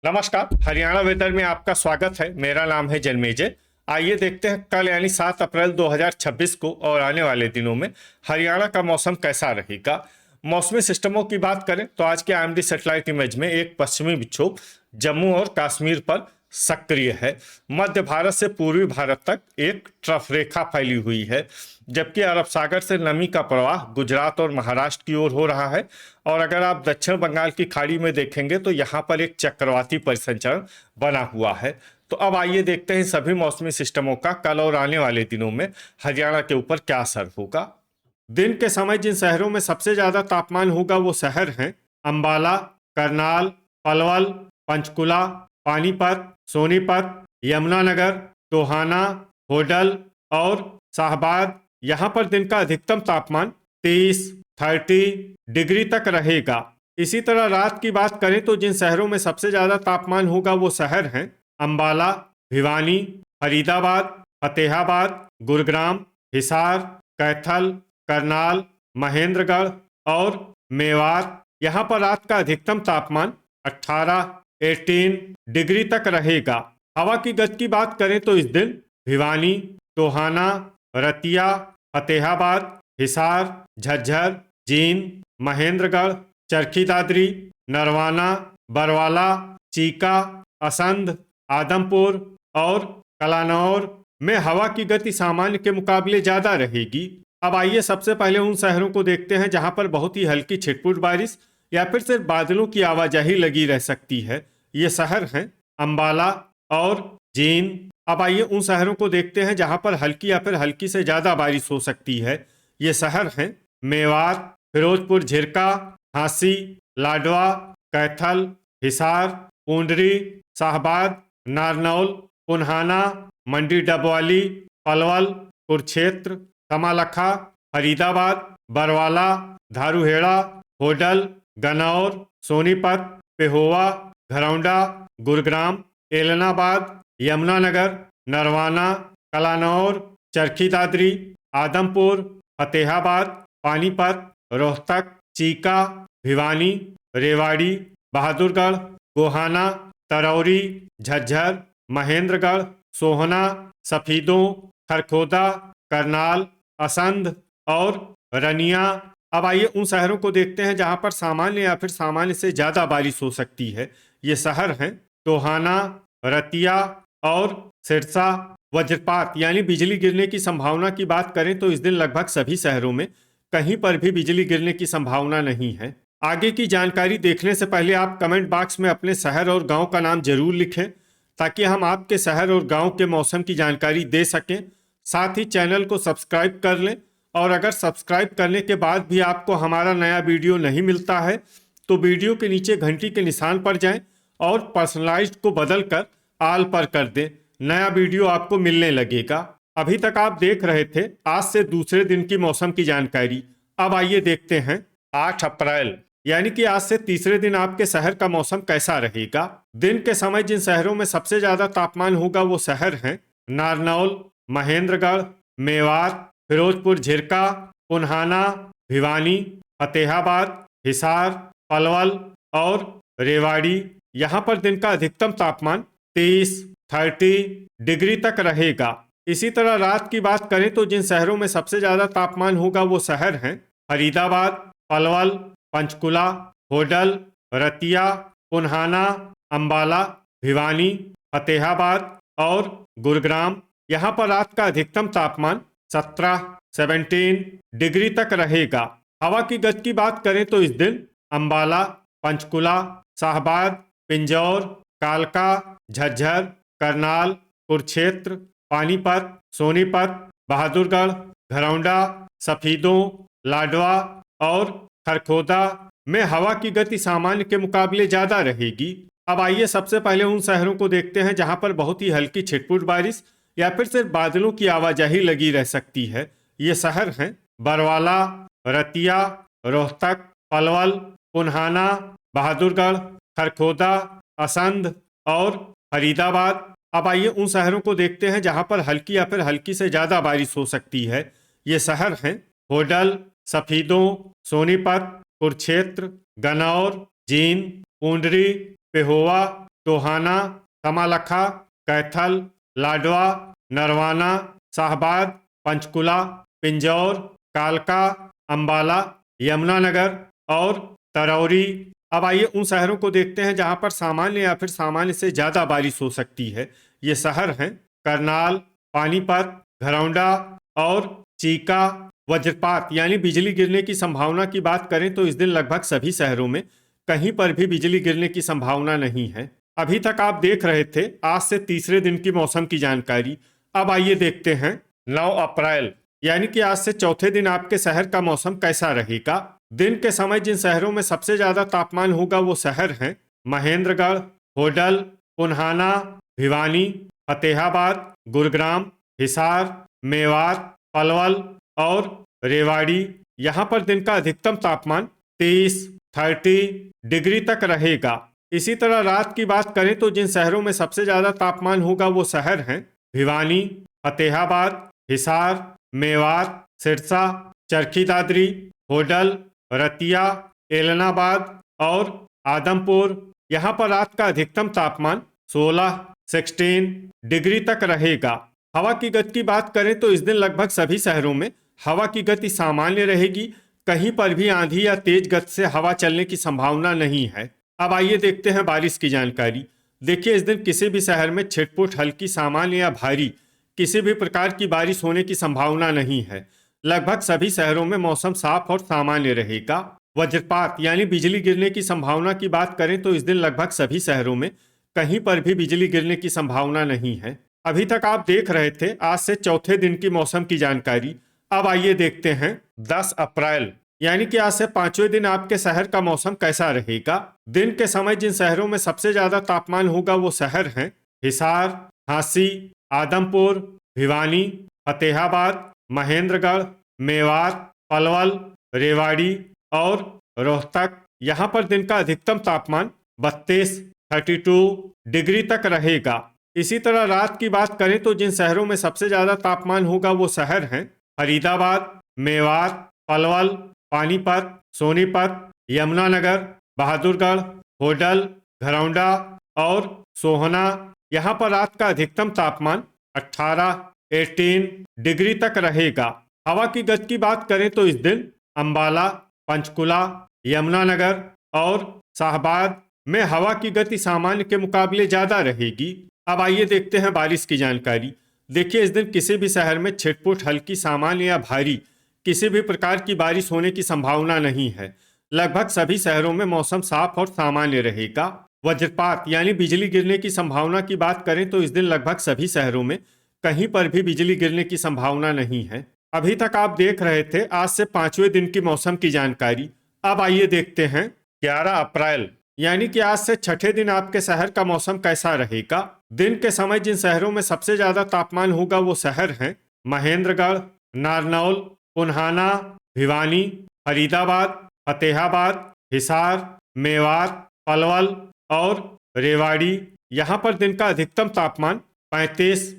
नमस्कार। हरियाणा वेदर में आपका स्वागत है। मेरा नाम है जन्मेजय। आइए देखते हैं कल यानी 7 अप्रैल 2026 को और आने वाले दिनों में हरियाणा का मौसम कैसा रहेगा। मौसमी सिस्टमों की बात करें तो आज के आईएमडी सैटेलाइट इमेज में एक पश्चिमी विक्षोभ जम्मू और कश्मीर पर सक्रिय है। मध्य भारत से पूर्वी भारत तक एक ट्रफ रेखा फैली हुई है, जबकि अरब सागर से नमी का प्रवाह गुजरात और महाराष्ट्र की ओर हो रहा है। और अगर आप दक्षिण बंगाल की खाड़ी में देखेंगे तो यहाँ पर एक चक्रवाती परिसंचरण बना हुआ है। तो अब आइए देखते हैं सभी मौसमी सिस्टमों का कल और आने वाले दिनों में हरियाणा के ऊपर क्या असर होगा। दिन के समय जिन शहरों में सबसे ज्यादा तापमान होगा वो शहर हैं अंबाला, करनाल, पलवल, पंचकुला, पानीपत, सोनीपत, यमुनानगर, टोहाना, होडल और शाहबाद। यहाँ पर दिन का अधिकतम तापमान 30 डिग्री तक रहेगा। इसी तरह रात की बात करें तो जिन शहरों में सबसे ज्यादा तापमान होगा वो शहर हैं अंबाला, भिवानी, फरीदाबाद, फतेहाबाद, गुरुग्राम, हिसार, कैथल, करनाल, महेंद्रगढ़ और मेवात। यहाँ पर रात का अधिकतम तापमान 18 डिग्री तक रहेगा। हवा की गति की बात करें तो इस दिन भिवानी, टोहाना, रतिया, फतेहाबाद, हिसार, झज्जर, जींद, महेंद्रगढ़, चरखी दादरी, नरवाना, बरवाला, चीका, असंध, आदमपुर और कलानौर में हवा की गति सामान्य के मुकाबले ज्यादा रहेगी। अब आइए सबसे पहले उन शहरों को देखते हैं जहां पर बहुत ही हल्की छिटपुट बारिश या फिर सिर्फ बादलों की आवाजाही लगी रह सकती है। ये शहर हैं अंबाला और जींद। अब आइए उन शहरों को देखते हैं जहां पर हल्की या फिर हल्की से ज्यादा बारिश हो सकती है। ये शहर हैं मेवात, फिरोजपुर झिरका, झांसी, लाडवा, कैथल, हिसार, पूंडरी, शाहबाद, नारनौल, पुन्हाना, मंडी डबवाली, पलवल, कुरुक्षेत्र, कमालखा, फरीदाबाद, बरवाला, धारूहेड़ा, होडल, गनौर, सोनीपत, पेहोवा, घरौंडा, गुरुग्राम, एलनाबाद, यमुनानगर, नरवाना, कलानौर, चरखी दादरी, आदमपुर, फतेहाबाद, पानीपत, रोहतक, चीका, भिवानी, रेवाड़ी, बहादुरगढ़, गोहाना, तरौरी, झज्जर, महेंद्रगढ़, सोहना, सफीदों, खरखोदा, करनाल, असंध और रनिया। अब आइए उन शहरों को देखते हैं जहां पर सामान्य या फिर सामान्य से ज्यादा बारिश हो सकती है। ये शहर हैं टोहाना, रतिया और सिरसा। वज्रपात यानी बिजली गिरने की संभावना की बात करें तो इस दिन लगभग सभी शहरों में कहीं पर भी बिजली गिरने की संभावना नहीं है। आगे की जानकारी देखने से पहले आप कमेंट बॉक्स में अपने शहर और गांव का नाम जरूर लिखें, ताकि हम आपके शहर और गांव के मौसम की जानकारी दे सकें। साथ ही चैनल को सब्सक्राइब कर लें, और अगर सब्सक्राइब करने के बाद भी आपको हमारा नया वीडियो नहीं मिलता है तो वीडियो के नीचे घंटी के निशान पर जाएं और पर्सनलाइज्ड को बदलकर आल पर कर दें। नया वीडियो आपको मिलने लगेगा। अभी तक आप देख रहे थे आज से दूसरे दिन की मौसम की जानकारी। अब आइए देखते हैं 8 अप्रैल यानी कि आज से तीसरे दिन आपके शहर का मौसम कैसा रहेगा। दिन के समय जिन शहरों में सबसे ज्यादा तापमान होगा वो शहर हैं नारनौल, महेंद्रगढ़, मेवात, फिरोजपुर झिरका, पुन्हाना, भिवानी, फतेहाबाद, हिसार, पलवल और रेवाड़ी। यहाँ पर दिन का अधिकतम तापमान 30 डिग्री तक रहेगा। इसी तरह रात की बात करें तो जिन शहरों में सबसे ज्यादा तापमान होगा वो शहर हैं फरीदाबाद, पलवल, पंचकुला, होडल, रतिया, पुन्हाना, अंबाला, भिवानी, फतेहाबाद और गुरुग्राम। यहाँ पर रात का अधिकतम तापमान 17 डिग्री तक रहेगा। हवा की गति की बात करें तो इस दिन अंबाला, पंचकुला, शाहबाद, पिंजौर, कालका, झज्जर, करनाल, कुरुक्षेत्र, पानीपत, सोनीपत, बहादुरगढ़, घरौंडा, सफीदों, लाडवा और खरखोदा में हवा की गति सामान्य के मुकाबले ज्यादा रहेगी। अब आइए सबसे पहले उन शहरों को देखते हैं जहां पर बहुत ही हल्की छिटपुट बारिश या फिर सिर्फ बादलों की आवाजाही लगी रह सकती है। ये शहर हैं बरवाला, रतिया, रोहतक, पलवल, पुन्हाना, बहादुरगढ़, खरखोदा, असंध और फरीदाबाद। अब आइए उन शहरों को देखते हैं जहां पर हल्की या फिर हल्की से ज्यादा बारिश हो सकती है। ये शहर हैं होडल, सफीदों, सोनीपत, कुरुक्षेत्र, गनौर, जींद, पूंडरी, पेहोवा टोहाना, कमालखा, कैथल, लाडवा, नरवाना, शाहबाद, पंचकुला, पिंजौर, कालका, अंबाला, यमुनानगर और तरौरी। अब आइए उन शहरों को देखते हैं जहां पर सामान्य या फिर सामान्य से ज्यादा बारिश हो सकती है। ये शहर हैं करनाल, पानीपत, घरौंडा और चीका। वज्रपात यानी बिजली गिरने की संभावना की बात करें तो इस दिन लगभग सभी शहरों में कहीं पर भी बिजली गिरने की संभावना नहीं है। अभी तक आप देख रहे थे आज से तीसरे दिन की मौसम की जानकारी। अब आइए देखते हैं 9 अप्रैल यानी कि आज से चौथे दिन आपके शहर का मौसम कैसा रहेगा। दिन के समय जिन शहरों में सबसे ज्यादा तापमान होगा वो शहर हैं महेंद्रगढ़, होडल, पुन्हाना, भिवानी, फतेहाबाद, गुरुग्राम, हिसार, मेवात, पलवल और रेवाड़ी। यहाँ पर दिन का अधिकतम तापमान 30 डिग्री तक रहेगा। इसी तरह रात की बात करें तो जिन शहरों में सबसे ज्यादा तापमान होगा वो शहर हैं भिवानी, फतेहाबाद, हिसार, मेवात, सिरसा, चरखी दादरी, होडल, रतिया, एलनाबाद और आदमपुर। यहाँ पर रात का अधिकतम तापमान 16 डिग्री तक रहेगा। हवा की गति की बात करें तो इस दिन लगभग सभी शहरों में हवा की गति सामान्य रहेगी। कहीं पर भी आंधी या तेज गति से हवा चलने की संभावना नहीं है। अब आइए देखते हैं बारिश की जानकारी। देखिए इस दिन किसी भी शहर में छिटपुट, हल्की, सामान्य या भारी किसी भी प्रकार की बारिश होने की संभावना नहीं है। लगभग सभी शहरों में मौसम साफ और सामान्य रहेगा। वज्रपात यानी बिजली गिरने की संभावना की बात करें तो इस दिन लगभग सभी शहरों में कहीं पर भी बिजली गिरने की संभावना नहीं है। अभी तक आप देख रहे थे आज से चौथे दिन की मौसम की जानकारी। अब आइए देखते हैं 10 अप्रैल यानी कि आज से पांचवें दिन आपके शहर का मौसम कैसा रहेगा। दिन के समय जिन शहरों में सबसे ज्यादा तापमान होगा वो शहर हैं हिसार, झांसी, आदमपुर, भिवानी, फतेहाबाद, महेंद्रगढ़, मेवात, पलवल, रेवाड़ी और रोहतक। यहाँ पर दिन का अधिकतम तापमान 32 डिग्री तक रहेगा। इसी तरह रात की बात करें तो जिन शहरों में सबसे ज्यादा तापमान होगा वो शहर हैं फरीदाबाद, मेवात, पलवल, पानीपत, सोनीपत, यमुनानगर, बहादुरगढ़, होडल, घरौंडा और सोहना। यहाँ पर रात का अधिकतम तापमान 18 डिग्री तक रहेगा। हवा की गति की बात करें तो इस दिन अंबाला, पंचकुला, यमुनानगर और शाहबाद में हवा की गति सामान्य के मुकाबले ज्यादा रहेगी। अब आइए देखते हैं बारिश की जानकारी। देखिए इस दिन किसी भी शहर में छिटपुट, हल्की, सामान्य या भारी किसी भी प्रकार की बारिश होने की संभावना नहीं है। लगभग सभी शहरों में मौसम साफ और सामान्य रहेगा। वज्रपात यानी बिजली गिरने की संभावना की बात करें तो इस दिन लगभग सभी शहरों में कहीं पर भी बिजली गिरने की संभावना नहीं है। अभी तक आप देख रहे थे आज से पांचवें दिन की मौसम की जानकारी। अब आइए देखते हैं 11 अप्रैल यानी कि आज से छठे दिन आपके शहर का मौसम कैसा रहेगा। दिन के समय जिन शहरों में सबसे ज्यादा तापमान होगा वो शहर हैं महेंद्रगढ़, नारनौल, पुन्हाना, भिवानी, फरीदाबाद, फतेहाबाद, हिसार, मेवात, पलवल और रेवाड़ी। यहाँ पर दिन का अधिकतम तापमान 35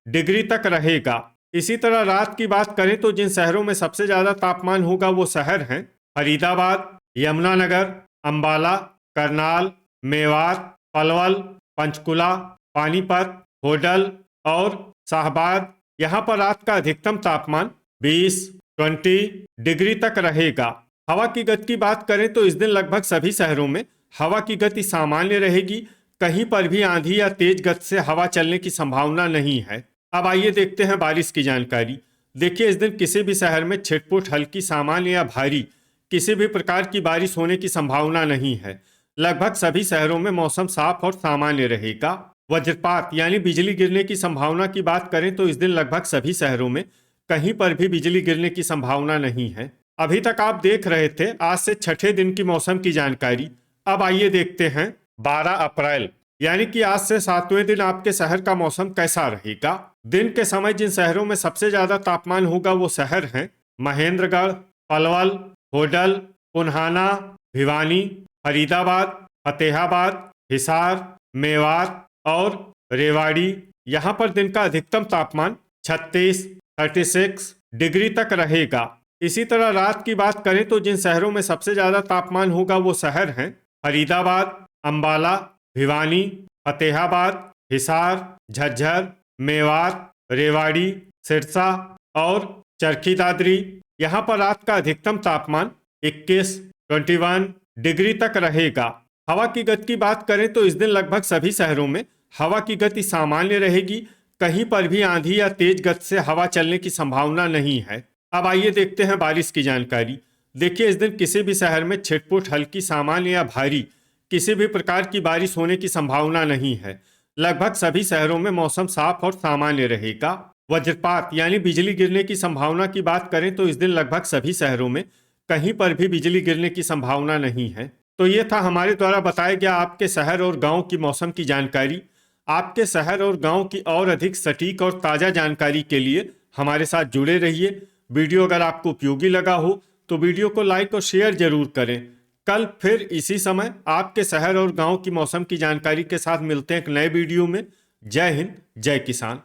डिग्री तक रहेगा। इसी तरह रात की बात करें तो जिन शहरों में सबसे ज्यादा तापमान होगा वो शहर हैं फरीदाबाद, यमुनानगर, अंबाला, करनाल, मेवात, पलवल, पंचकुला, पानीपत, होडल और शाहबाद। यहाँ पर रात का अधिकतम तापमान 20 डिग्री तक रहेगा। हवा की गति की बात करें तो इस दिन लगभग सभी शहरों में हवा की गति सामान्य रहेगी। कहीं पर भी आंधी या तेज गति से हवा चलने की संभावना नहीं है। अब आइए देखते हैं बारिश की जानकारी। देखिए इस दिन किसी भी शहर में छिटपुट, हल्की, सामान्य या भारी किसी भी प्रकार की बारिश होने की संभावना नहीं है। लगभग सभी शहरों में मौसम साफ और सामान्य रहेगा। वज्रपात यानी बिजली गिरने की संभावना की बात करें तो इस दिन लगभग सभी शहरों में कहीं पर भी बिजली गिरने की संभावना नहीं है। अभी तक आप देख रहे थे आज से छठे दिन की मौसम की जानकारी। अब आइए देखते हैं 12 अप्रैल यानी कि आज से सातवें दिन आपके शहर का मौसम कैसा रहेगा। दिन के समय जिन शहरों में सबसे ज्यादा तापमान होगा वो शहर हैं महेंद्रगढ़, पलवल, होडल, पुन्हाना, भिवानी, फरीदाबाद, फतेहाबाद, हिसार, मेवात और रेवाड़ी। यहाँ पर दिन का अधिकतम तापमान 36 डिग्री तक रहेगा। इसी तरह रात की बात करें तो जिन शहरों में सबसे ज्यादा तापमान होगा वो शहर हैं फरीदाबाद, अंबाला, भिवानी, फतेहाबाद, हिसार, झज्जर, मेवात, रेवाड़ी, सिरसा और चरखी दादरी। यहाँ पर रात का अधिकतम तापमान 21 डिग्री तक रहेगा। हवा की गति की बात करें तो इस दिन लगभग सभी शहरों में हवा की गति सामान्य रहेगी। कहीं पर भी आंधी या तेज गति से हवा चलने की संभावना नहीं है। अब आइए देखते हैं बारिश की जानकारी। देखिए, इस दिन किसी भी शहर में छिटपुट, हल्की, सामान्य या भारी किसी भी प्रकार की बारिश होने की संभावना नहीं है। लगभग सभी शहरों में मौसम साफ और सामान्य रहेगा। वज्रपात यानी बिजली गिरने की संभावना की बात करें तो इस दिन लगभग सभी शहरों में कहीं पर भी बिजली गिरने की संभावना नहीं है। तो ये था हमारे द्वारा बताया गया आपके शहर और गांव की मौसम की जानकारी। आपके शहर और गांव की और अधिक सटीक और ताज़ा जानकारी के लिए हमारे साथ जुड़े रहिए। वीडियो अगर आपको उपयोगी लगा हो तो वीडियो को लाइक और शेयर जरूर करें। कल फिर इसी समय आपके शहर और गांव की मौसम की जानकारी के साथ मिलते हैं एक नए वीडियो में। जय हिंद, जय किसान।